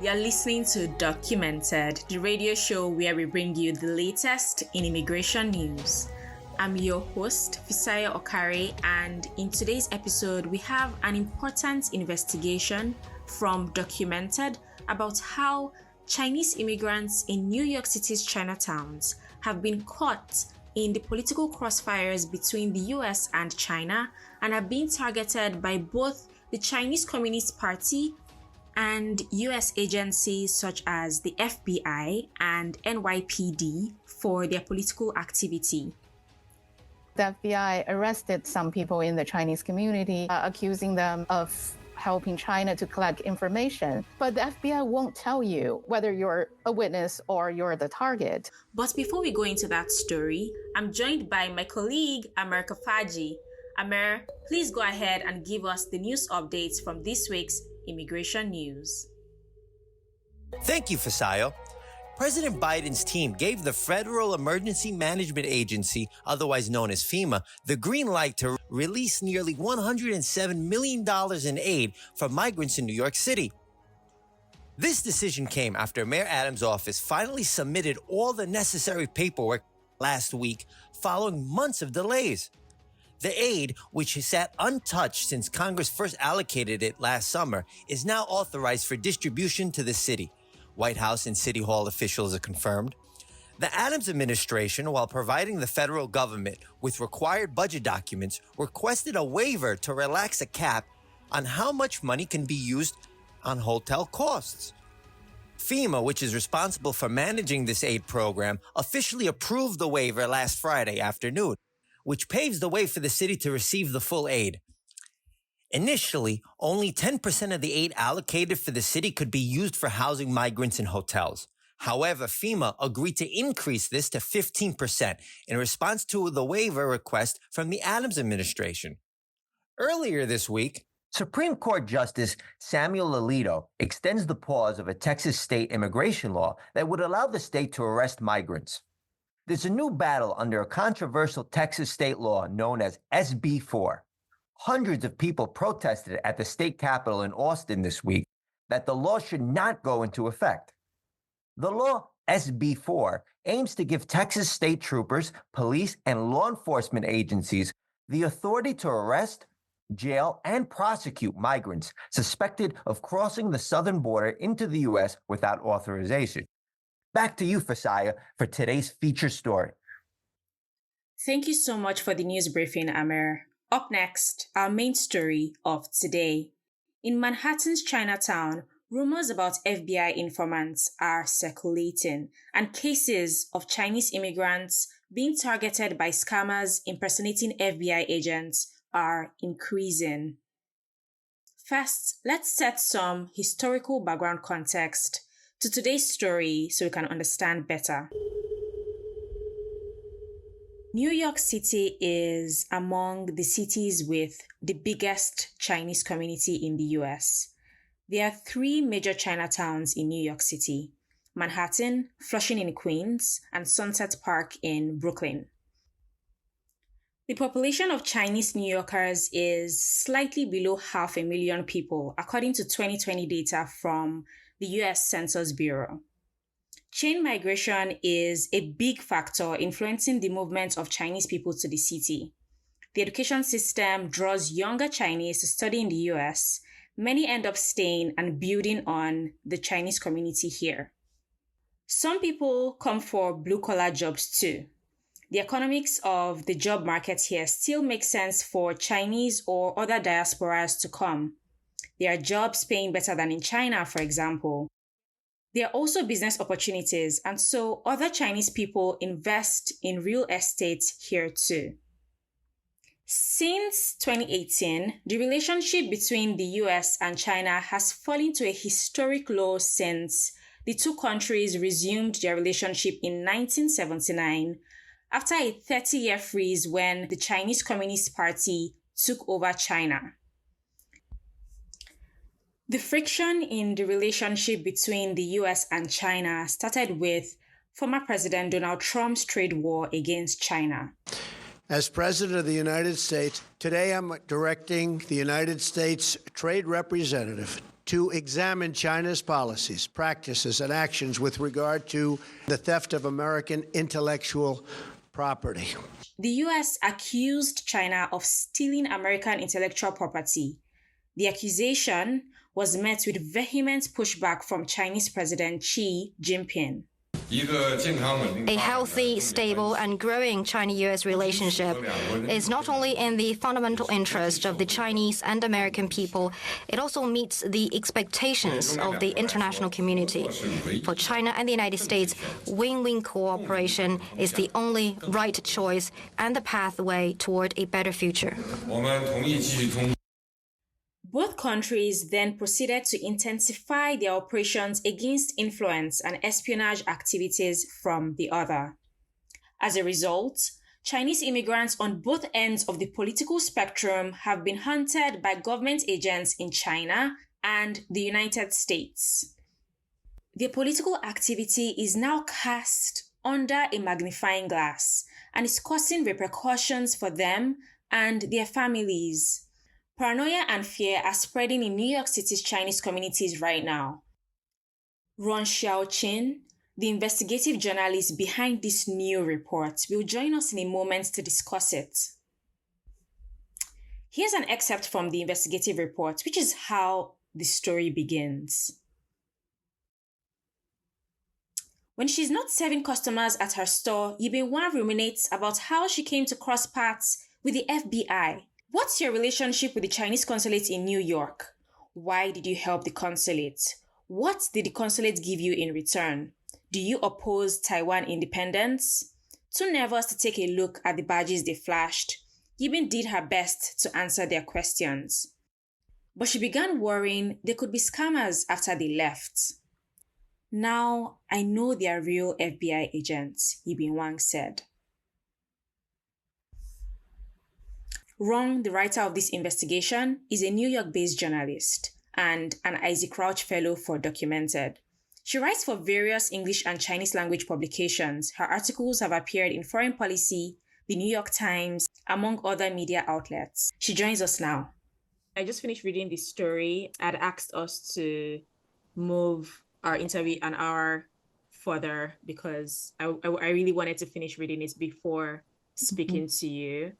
You're listening to Documented, the radio show where we bring you the latest in immigration news. I'm your host, Fisayo Okare, and in today's episode, we have an important investigation from Documented about how Chinese immigrants in New York City's Chinatowns have been caught in the political crossfires between the US and China and are being targeted by both the Chinese Communist Party and US agencies such as the FBI and NYPD for their political activity. The FBI arrested some people in the Chinese community, accusing them of helping China to collect information. But the FBI won't tell you whether you're a witness or you're the target. But before we go into that story, I'm joined by my colleague, Amer Kafaji. Amer, please go ahead and give us the news updates from this week's immigration news. Thank you, Fisayo. President Biden's team gave the Federal Emergency Management Agency, otherwise known as FEMA, the green light to release nearly $107 million in aid for migrants in New York City. This decision came after Mayor Adams' office finally submitted all the necessary paperwork last week following months of delays. The aid, which has sat untouched since Congress first allocated it last summer, is now authorized for distribution to the city. White House and City Hall officials have confirmed. The Adams administration, while providing the federal government with required budget documents, requested a waiver to relax a cap on how much money can be used on hotel costs. FEMA, which is responsible for managing this aid program, officially approved the waiver last Friday afternoon, which paves the way for the city to receive the full aid. Initially, only 10% of the aid allocated for the city could be used for housing migrants in hotels. However, FEMA agreed to increase this to 15% in response to the waiver request from the Adams administration. Earlier this week, Supreme Court Justice Samuel Alito extends the pause of a Texas state immigration law that would allow the state to arrest migrants. There's a new battle under a controversial Texas state law known as SB 4. Hundreds of people protested at the state capitol in Austin this week that the law should not go into effect. The law, SB 4, aims to give Texas state troopers, police, and law enforcement agencies the authority to arrest, jail, and prosecute migrants suspected of crossing the southern border into the U.S. without authorization. Back to you, Fisayo, for today's feature story. Thank you so much for the news briefing, Amer. Up next, our main story of today. In Manhattan's Chinatown, rumors about FBI informants are circulating, and cases of Chinese immigrants being targeted by scammers impersonating FBI agents are increasing. First, let's set some historical background context to today's story so we can understand better. New York City is among the cities with the biggest Chinese community in the US. There are 3 major Chinatowns in New York City: Manhattan, Flushing in Queens, and Sunset Park in Brooklyn. The population of Chinese New Yorkers is slightly below 500,000 people, according to 2020 data from the US Census Bureau. Chain migration is a big factor influencing the movement of Chinese people to the city. The education system draws younger Chinese to study in the US. Many end up staying and building on the Chinese community here. Some people come for blue-collar jobs too. The economics of the job market here still makes sense for Chinese or other diasporas to come. There are jobs paying better than in China, for example. There are also business opportunities, and so other Chinese people invest in real estate here too. Since 2018, the relationship between the US and China has fallen to a historic low since the two countries resumed their relationship in 1979 after a 30-year freeze when the Chinese Communist Party took over China. The friction in the relationship between the US and China started with former President Donald Trump's trade war against China. As President of the United States, today I'm directing the United States Trade Representative to examine China's policies, practices, and actions with regard to the theft of American intellectual property. The US accused China of stealing American intellectual property. The accusation was met with vehement pushback from Chinese President Xi Jinping. A healthy, stable, and growing China-US relationship is not only in the fundamental interest of the Chinese and American people, it also meets the expectations of the international community. For China and the United States, win-win cooperation is the only right choice and the pathway toward a better future. Both countries then proceeded to intensify their operations against influence and espionage activities from the other. As a result, Chinese immigrants on both ends of the political spectrum have been hunted by government agents in China and the United States. Their political activity is now cast under a magnifying glass and is causing repercussions for them and their families. Paranoia and fear are spreading in New York City's Chinese communities right now. Rong Xiaoqing, the investigative journalist behind this new report, will join us in a moment to discuss it. Here's an excerpt from the investigative report, which is how the story begins. When she's not serving customers at her store, Yibin Wan ruminates about how she came to cross paths with the FBI. What's your relationship with the Chinese consulate in New York? Why did you help the consulate? What did the consulate give you in return? Do you oppose Taiwan independence? Too nervous to take a look at the badges they flashed, Yibin did her best to answer their questions. But she began worrying they could be scammers after they left. Now, I know they are real FBI agents, Yibin Wang said. Rong, the writer of this investigation, is a New York-based journalist and an Isaac Rauch Fellow for Documented. She writes for various English and Chinese language publications. Her articles have appeared in Foreign Policy, The New York Times, among other media outlets. She joins us now. I just finished reading this story. I'd asked us to move our interview an hour further because I really wanted to finish reading it before speaking to you.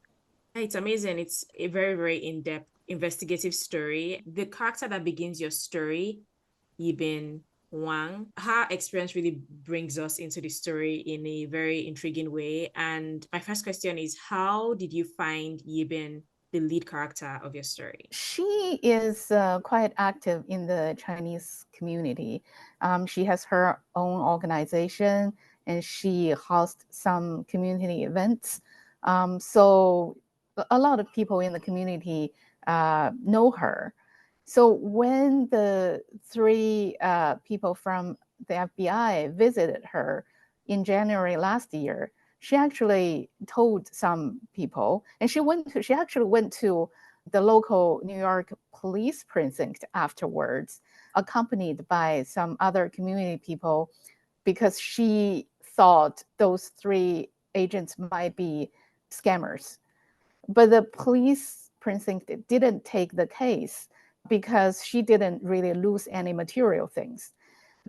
It's amazing. It's a very, very in-depth investigative story. The character that begins your story, Yibin Wang, her experience really brings us into the story in a very intriguing way. And my first question is, how did you find Yibin the lead character of your story? She is quite active in the Chinese community. She has her own organization and she hosts some community events. So a lot of people in the community know her. So when the three people from the FBI visited her in January last year, she actually told some people, and she actually went to the local New York police precinct afterwards, accompanied by some other community people, because she thought those three agents might be scammers. But the police precinct didn't take the case because she didn't really lose any material things.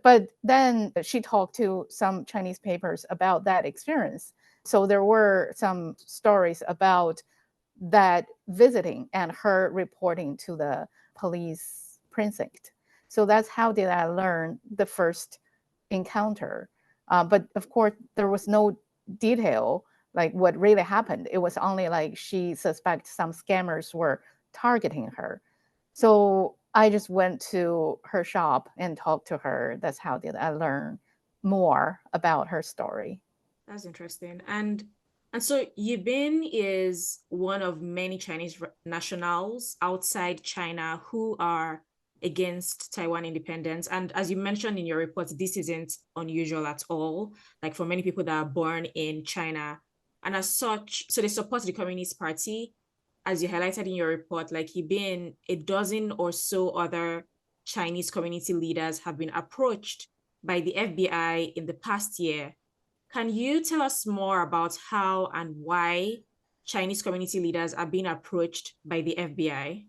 But then she talked to some Chinese papers about that experience. So there were some stories about that visiting and her reporting to the police precinct. So that's how did I learn the first encounter. But of course, there was no detail like what really happened. It was only like she suspects some scammers were targeting her. So I just went to her shop and talked to her. That's how did I learn more about her story. That's interesting. And so Yibin is one of many Chinese nationals outside China who are against Taiwan independence. And as you mentioned in your report, this isn't unusual at all. Like for many people that are born in China, and as such, so they support the Communist Party, as you highlighted in your report. Like Yibin, a dozen or so other Chinese community leaders have been approached by the FBI in the past year. Can you tell us more about how and why Chinese community leaders are being approached by the FBI?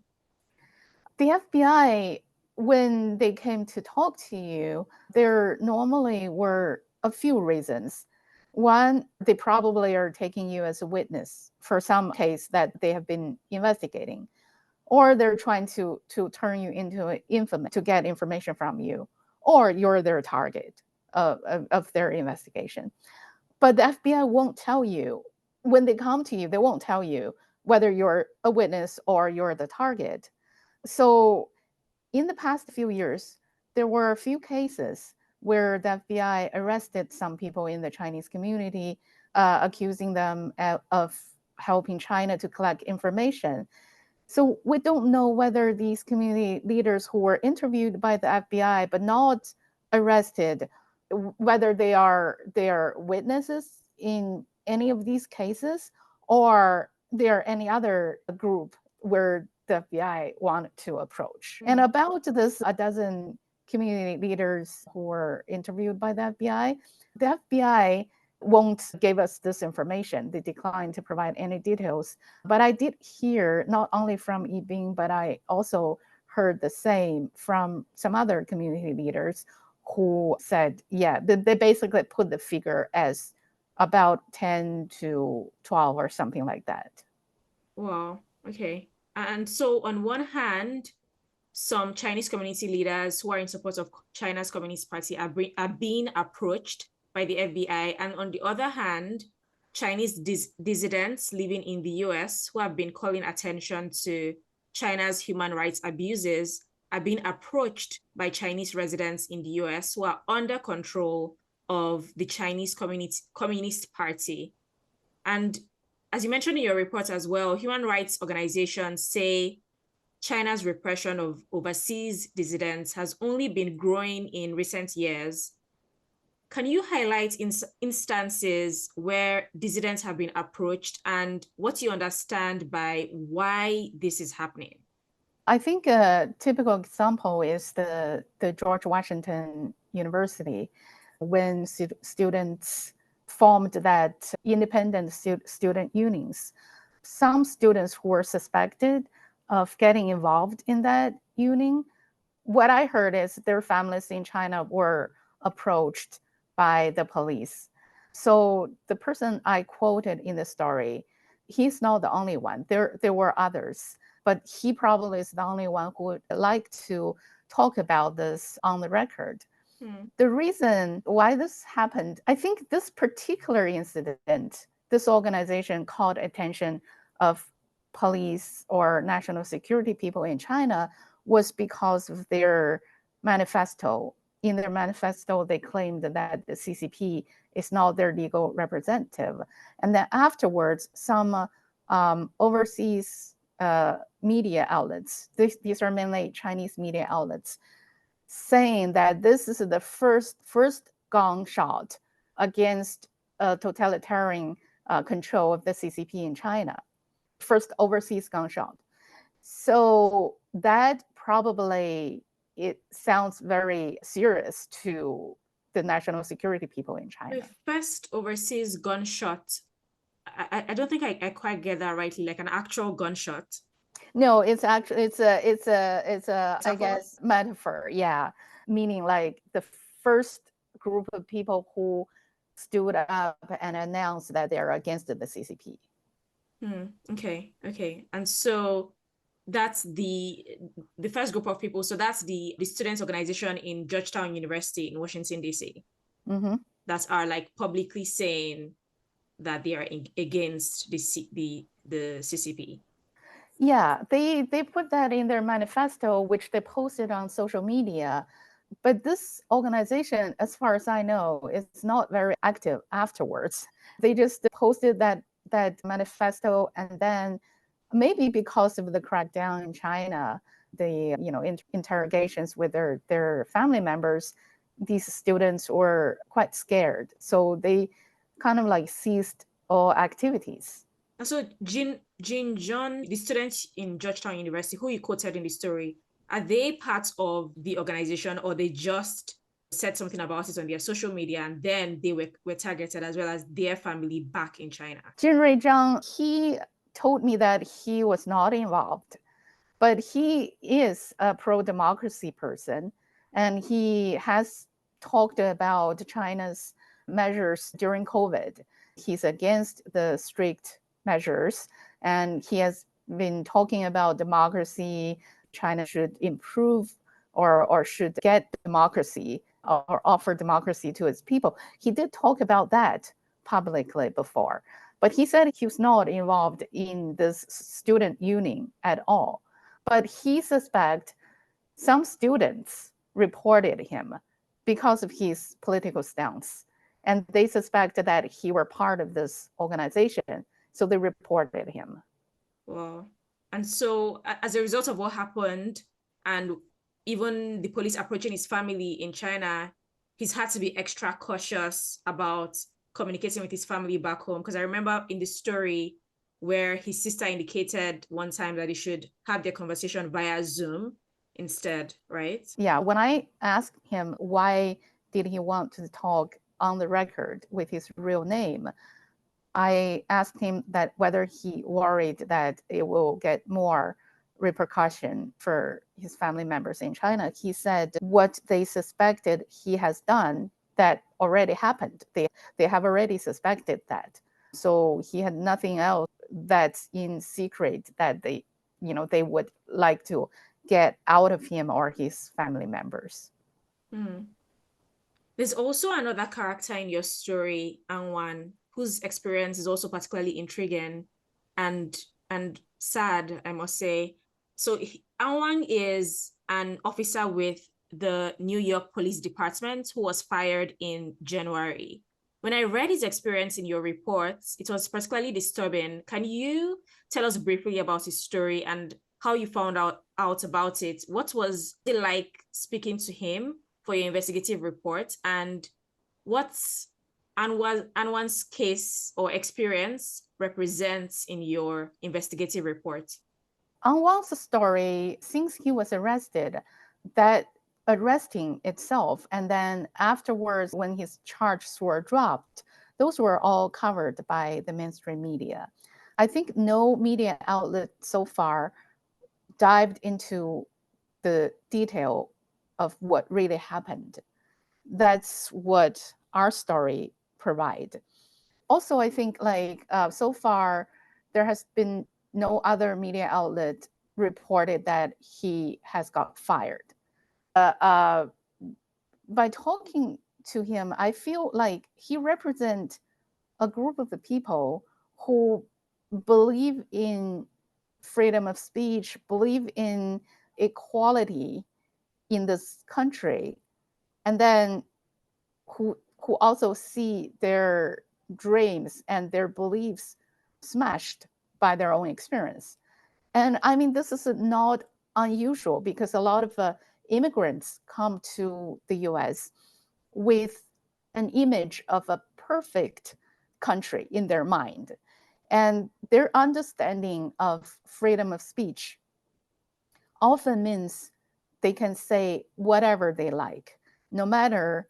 The FBI when they came to talk to you, there normally were a few reasons. One, they probably are taking you as a witness for some case that they have been investigating, or they're trying to turn you into an informant to get information from you, or you're their target of their investigation. But the FBI won't tell you. When they come to you, they won't tell you whether you're a witness or you're the target. So in the past few years, there were a few cases where the FBI arrested some people in the Chinese community, accusing them of helping China to collect information. So we don't know whether these community leaders who were interviewed by the FBI but not arrested, whether they are witnesses in any of these cases, or there are any other group where the FBI wanted to approach. And about this, a dozen community leaders who were interviewed by the FBI won't give us this information. They declined to provide any details. But I did hear, not only from Yibing, but I also heard the same from some other community leaders who said, yeah, they basically put the figure as about 10 to 12 or something like that. Wow, okay. And so on one hand, some Chinese community leaders who are in support of China's Communist Party are being approached by the FBI. And on the other hand, Chinese dissidents living in the US who have been calling attention to China's human rights abuses are being approached by Chinese residents in the US who are under control of the Chinese Communist Party. And as you mentioned in your report as well, human rights organizations say China's repression of overseas dissidents has only been growing in recent years. Can you highlight instances where dissidents have been approached and what you understand by why this is happening? I think a typical example is the George Washington University, when students formed that independent student unions. Some students who were suspected of getting involved in that union, what I heard is their families in China were approached by the police. So the person I quoted in the story, he's not the only one. There were others, but he probably is the only one who would like to talk about this on the record. The reason why this happened, I think this particular incident, this organization called attention of police or national security people in China was because of their manifesto. In their manifesto, they claimed that the CCP is not their legal representative. And then afterwards, some overseas media outlets, these are mainly Chinese media outlets, saying that this is the first gunshot against totalitarian control of the CCP in China, first overseas gunshot. So that probably, it sounds very serious to the national security people in China. The first overseas gunshot, I don't think I quite get that rightly, like an actual gunshot. No, it's actually it's a I guess metaphor, yeah, meaning like the first group of people who stood up and announced that they're against the CCP. Okay, and so that's the first group of people. So that's the students' organization in Georgetown University in Washington D.C. That are like publicly saying that they are against the CCP. Yeah, they put that in their manifesto, which they posted on social media. But this organization, as far as I know, is not very active afterwards. They just posted that manifesto, and then maybe because of the crackdown in China, the interrogations with their family members, these students were quite scared. So they kind of like ceased all activities. And so Jin John, the students in Georgetown University, who you quoted in the story, are they part of the organization, or they just said something about it on their social media and then they were targeted, as well as their family back in China? Jinrui Zhang, he told me that he was not involved, But he is a pro-democracy person, and he has talked about China's measures during COVID. He's against the strict measures, and he has been talking about democracy. China should improve or should get democracy or offer democracy to its people. He did talk about that publicly before, but he said he was not involved in this student union at all. But he suspects some students reported him because of his political stance, and they suspected that he were part of this organization, so they reported him. Wow. And so as a result of what happened, and even the police approaching his family in China, he's had to be extra cautious about communicating with his family back home. Because I remember in the story where his sister indicated one time that he should have their conversation via Zoom instead, right? Yeah, when I asked him why did he want to talk on the record with his real name, I asked him that whether he worried that it will get more repercussion for his family members in China. He said what they suspected he has done that already happened. They have already suspected that. So he had nothing else that's in secret that they would like to get out of him or his family members. There's also another character in your story, Anwan, whose experience is also particularly intriguing and sad, I must say. So Anwan is an officer with the New York Police Department who was fired in January. When I read his experience in your reports, it was particularly disturbing. Can you tell us briefly about his story and how you found out about it? What was it like speaking to him for your investigative report, and what's Anwan's case or experience represents in your investigative report? Anwan's story, since he was arrested, that arresting itself, and then afterwards when his charges were dropped, those were all covered by the mainstream media. I think no media outlet so far dived into the detail of what really happened. That's what our story provide. Also, I think so far there has been no other media outlet reported that he has got fired. By talking to him, I feel like he represents a group of the people who believe in freedom of speech, believe in equality in this country, and then who also see their dreams and their beliefs smashed by their own experience. And I mean, this is not unusual because a lot of immigrants come to the US with an image of a perfect country in their mind. And their understanding of freedom of speech often means they can say whatever they like, no matter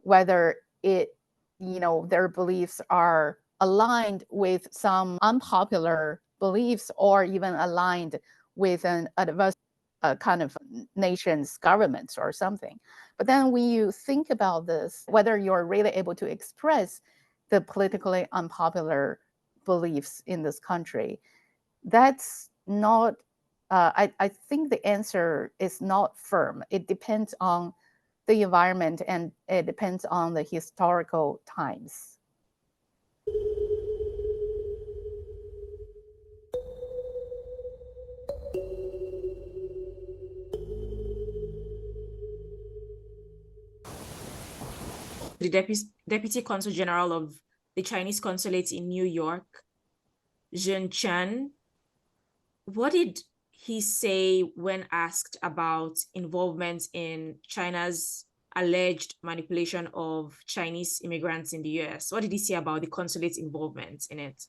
whether their beliefs are aligned with some unpopular beliefs or even aligned with an adverse kind of nation's government or something. But then when you think about this, whether you're really able to express the politically unpopular beliefs in this country, that's not, I think the answer is not firm. It depends on the environment and it depends on the historical times. The Deputy Consul General of the Chinese Consulate in New York, Zhen Chen, what did he say when asked about involvement in China's alleged manipulation of Chinese immigrants in the US? What did he say about the consulate's involvement in it?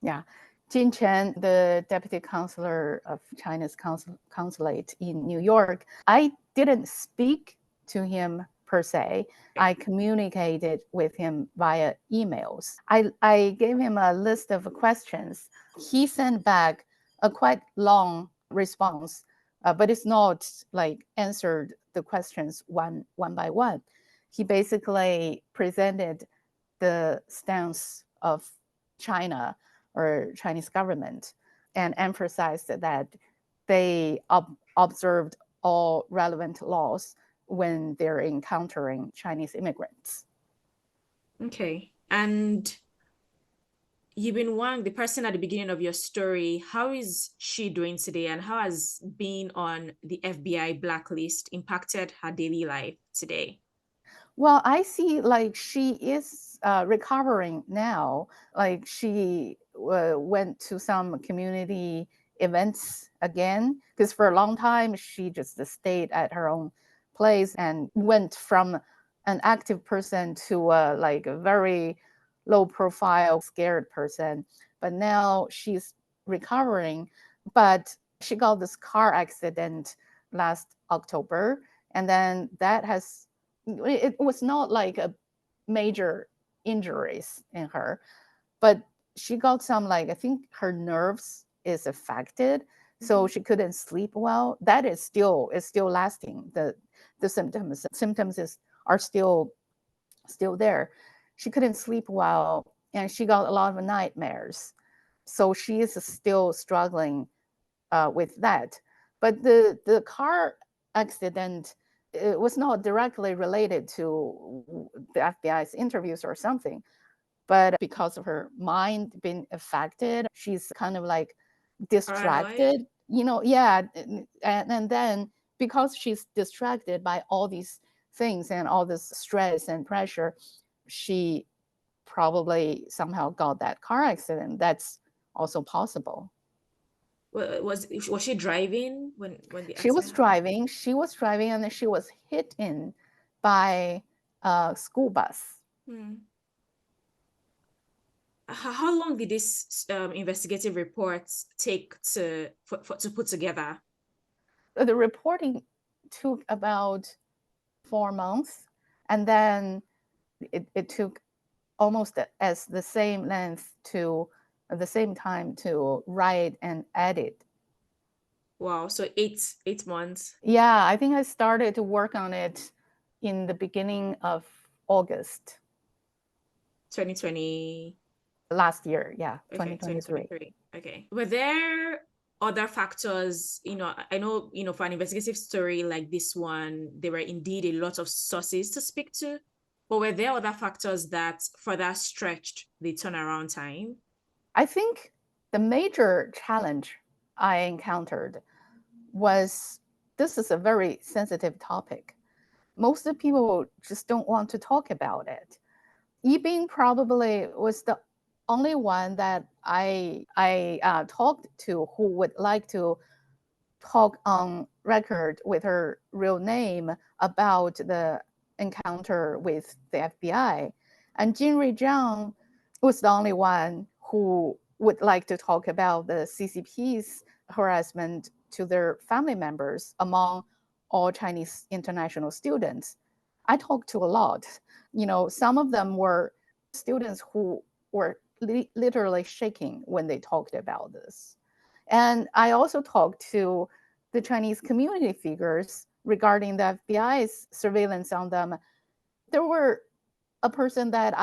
Yeah. Jin Chen, the deputy consular of China's consulate in New York, I didn't speak to him per se. I communicated with him via emails. I gave him a list of questions. He sent back a quite long response, but it's not like answered the questions one by one. He basically presented the stance of China or Chinese government and emphasized that they observed all relevant laws when they're encountering Chinese immigrants. Okay. And Yibin Wang, the person at the beginning of your story, how is she doing today, and how has being on the FBI blacklist impacted her daily life today? Well, I see like she is recovering now. Like she went to some community events again, because for a long time she just stayed at her own place and went from an active person to like a very low profile, scared person. But now she's recovering. But she got this car accident last October, and then that has it was not like a major injuries in her, but she got some like I think her nerves is affected, so she couldn't sleep well. That is still lasting. The symptoms are still there. She couldn't sleep well, and she got a lot of nightmares. So she is still struggling with that. But the car accident, it was not directly related to the FBI's interviews or something, but because of her mind being affected, she's kind of like distracted, yeah. And then because she's distracted by all these things and all this stress and pressure, she probably somehow got that car accident. That's also possible. Was she driving when the She was accident driving. She was driving, and then she was hit in by a school bus. happened? How long did this investigative reports take to put together? The reporting took about 4 months, and then it took almost as the same length to the same time to write and edit. Wow, so eight months. Yeah, I think I started to work on it in the beginning of August 2020. last year. Yeah, Okay, 2023. 2023. Okay. Were there other factors? I know, for an investigative story like this one, there were indeed a lot of sources to speak to, but were there other factors that further stretched the turnaround time? I think the major challenge I encountered was this is a very sensitive topic. Most of the people just don't want to talk about it. Yibing probably was the only one that I talked to who would like to talk on record with her real name about the encounter with the FBI. And Jinri Zhang was the only one who would like to talk about the CCP's harassment to their family members among all Chinese international students. I talked to a lot. Some of them were students who were literally shaking when they talked about this. And I also talked to the Chinese community figures regarding the FBI's surveillance on them. There were a person that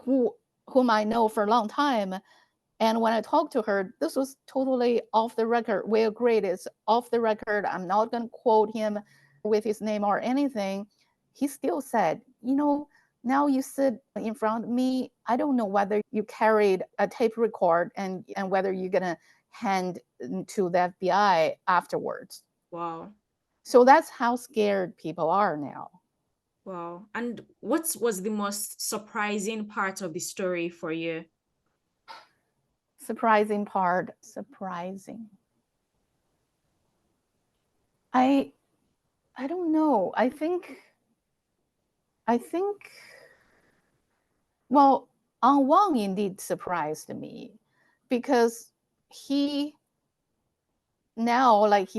whom I know for a long time, and when I talked to her, this was totally off the record. We agreed it's off the record. I'm not going to quote him with his name or anything. He still said, now you sit in front of me. I don't know whether you carried a tape record and whether you're going to hand to the FBI afterwards. Wow. So that's how scared people are now. Wow. And what was the most surprising part of the story for you? Surprising. I don't know. I think well, Wang indeed surprised me because he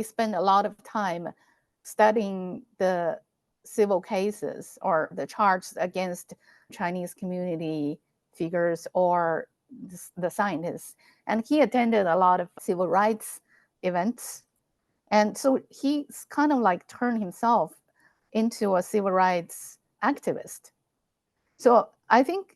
spent a lot of time studying the civil cases or the charges against Chinese community figures or the scientists. And he attended a lot of civil rights events. And so he's kind of like turned himself into a civil rights activist. So I think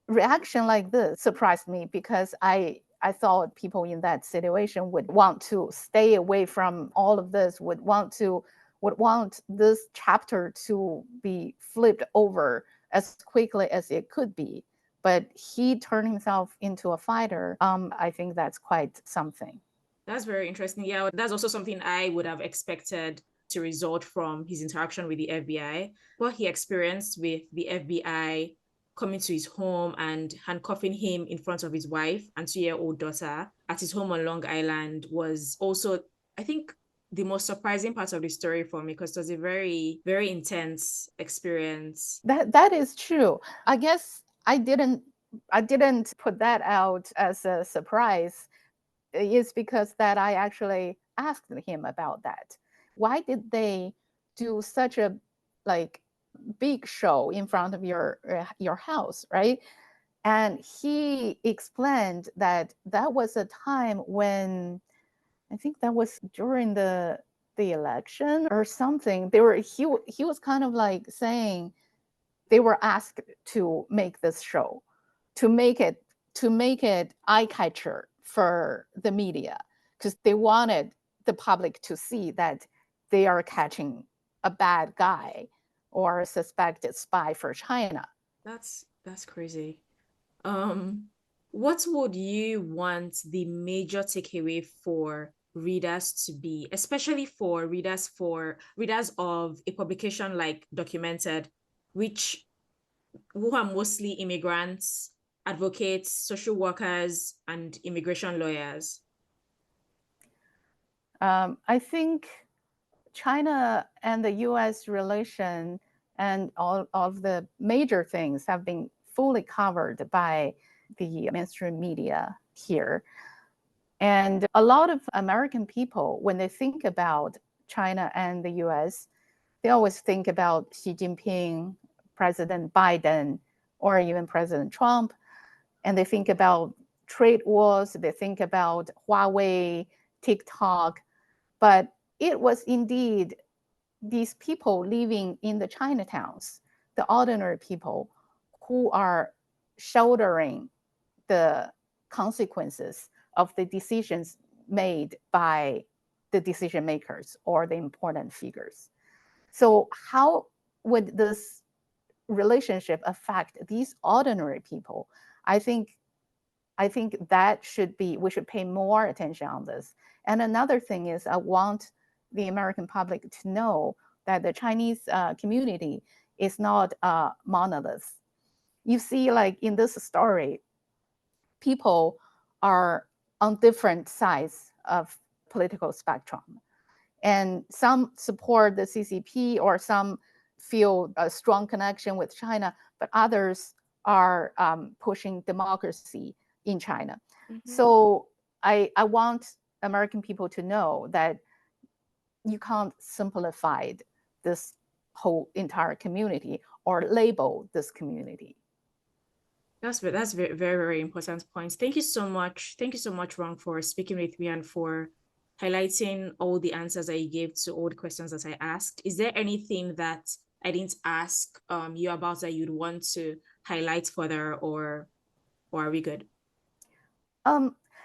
reaction like this surprised me because I thought people in that situation would want to stay away from all of this, would want this chapter to be flipped over as quickly as it could be. But he turned himself into a fighter. I think that's quite something. That's very interesting. Yeah, that's also something I would have expected to result from his interaction with the FBI. What he experienced with the FBI coming to his home and handcuffing him in front of his wife and 2-year-old daughter at his home on Long Island was also, I think, the most surprising part of the story for me, because it was a very, very intense experience. That is true. I guess I didn't put that out as a surprise. Is because that I actually asked him about that. Why did they do such a big show in front of your house, right? And he explained that was a time when, I think that was during the election or something. He was kind of like saying they were asked to make this show, to make it eye catcher for the media, because they wanted the public to see that they are catching a bad guy or a suspected spy for China. That's crazy. What would you want the major takeaway for readers to be, especially for readers of a publication like Documented, who are mostly immigrants, advocates, social workers, and immigration lawyers? I think China and the US relation and all of the major things have been fully covered by the mainstream media here. And a lot of American people, when they think about China and the US, they always think about Xi Jinping, President Biden, or even President Trump. And they think about trade wars, they think about Huawei, TikTok. But it was indeed these people living in the Chinatowns, the ordinary people, who are shouldering the consequences of the decisions made by the decision makers or the important figures. So how would this relationship affect these ordinary people? I think that we should pay more attention on this. And another thing is, I want the American public to know that the Chinese community is not a monolith. You see, like in this story, people are on different sides of political spectrum. And some support the CCP, or some feel a strong connection with China, but others are pushing democracy in China. Mm-hmm. So I want American people to know that you can't simplify this whole entire community or label this community. That's very, very, very important points. Thank you so much. Thank you so much, Rong, for speaking with me and for highlighting all the answers that you gave to all the questions that I asked. Is there anything that I didn't ask you about that you'd want to highlight further, or are we good?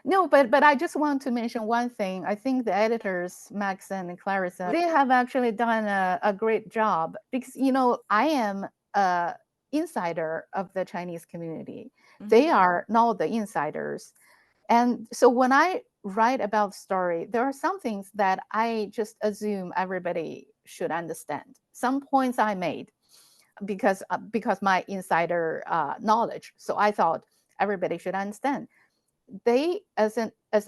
No, but I just want to mention one thing. I think the editors, Max and Clarissa, they have actually done a great job, because, I am an insider of the Chinese community. Mm-hmm. They are not the insiders. And so when I write about the story, there are some things that I just assume everybody should understand. Some points I made because my insider knowledge. So I thought everybody should understand. They, as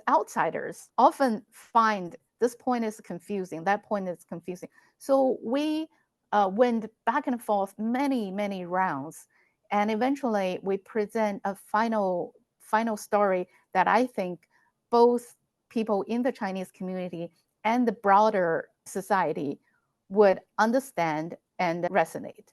outsiders, often find this point is confusing, that point is confusing. So we went back and forth many rounds, and eventually we present a final story that I think both people in the Chinese community and the broader society would understand and resonate.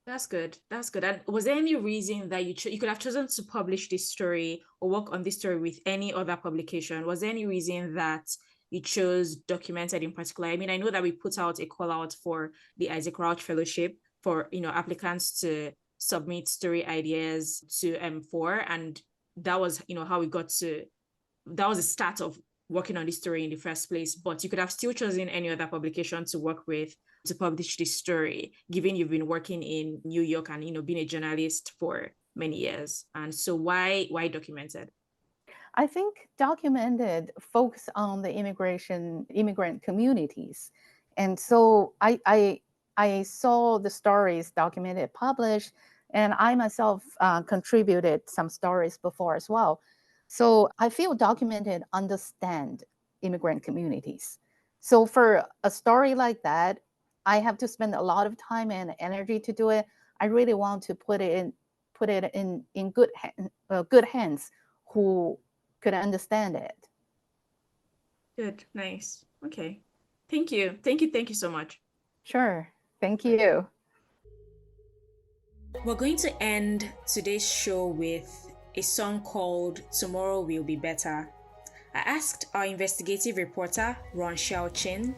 That's good. And was there any reason that you could have chosen to publish this story or work on this story with any other publication? Was there any reason that you chose documented in particular? I mean, I know that we put out a call out for the Isaac Rauch Fellowship for, applicants to submit story ideas to M4. And that was, how we got to, that was the start of working on this story in the first place. But you could have still chosen any other publication to work with to publish this story, given you've been working in New York and, being a journalist for many years. And so why documented? I think documented focus on the immigrant communities. And so I saw the stories documented, published, and I myself contributed some stories before as well. So I feel documented understand immigrant communities. So for a story like that, I have to spend a lot of time and energy to do it. I really want to put it in good hands who could understand it. Good, nice. Okay. Thank you so much. Sure. Thank you. We're going to end today's show with a song called Tomorrow Will Be Better. I asked our investigative reporter, Rong Xiaoqing,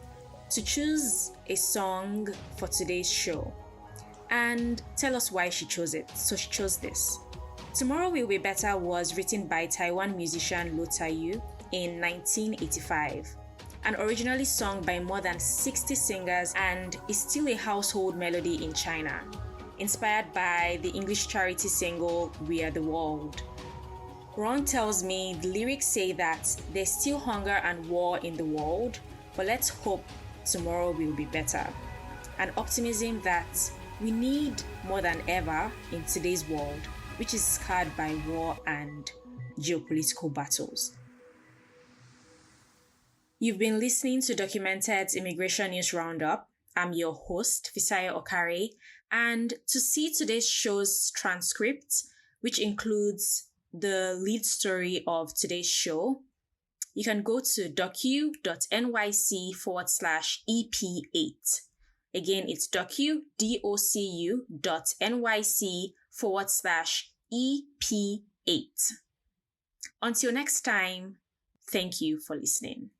to choose a song for today's show and tell us why she chose it. So she chose this. Tomorrow Will Be Better was written by Taiwan musician Lo Taiyu in 1985 and originally sung by more than 60 singers and is still a household melody in China, inspired by the English charity single We Are the World. Ron tells me the lyrics say that there's still hunger and war in the world, but let's hope tomorrow will be better. An optimism that we need more than ever in today's world, which is scarred by war and geopolitical battles. You've been listening to Documented's Immigration News Roundup. I'm your host, Fisayo Okare, and to see today's show's transcript, which includes the lead story of today's show, you can go to docu.nyc/EP8. Again, it's docu.nyc/EP8. Until next time, thank you for listening.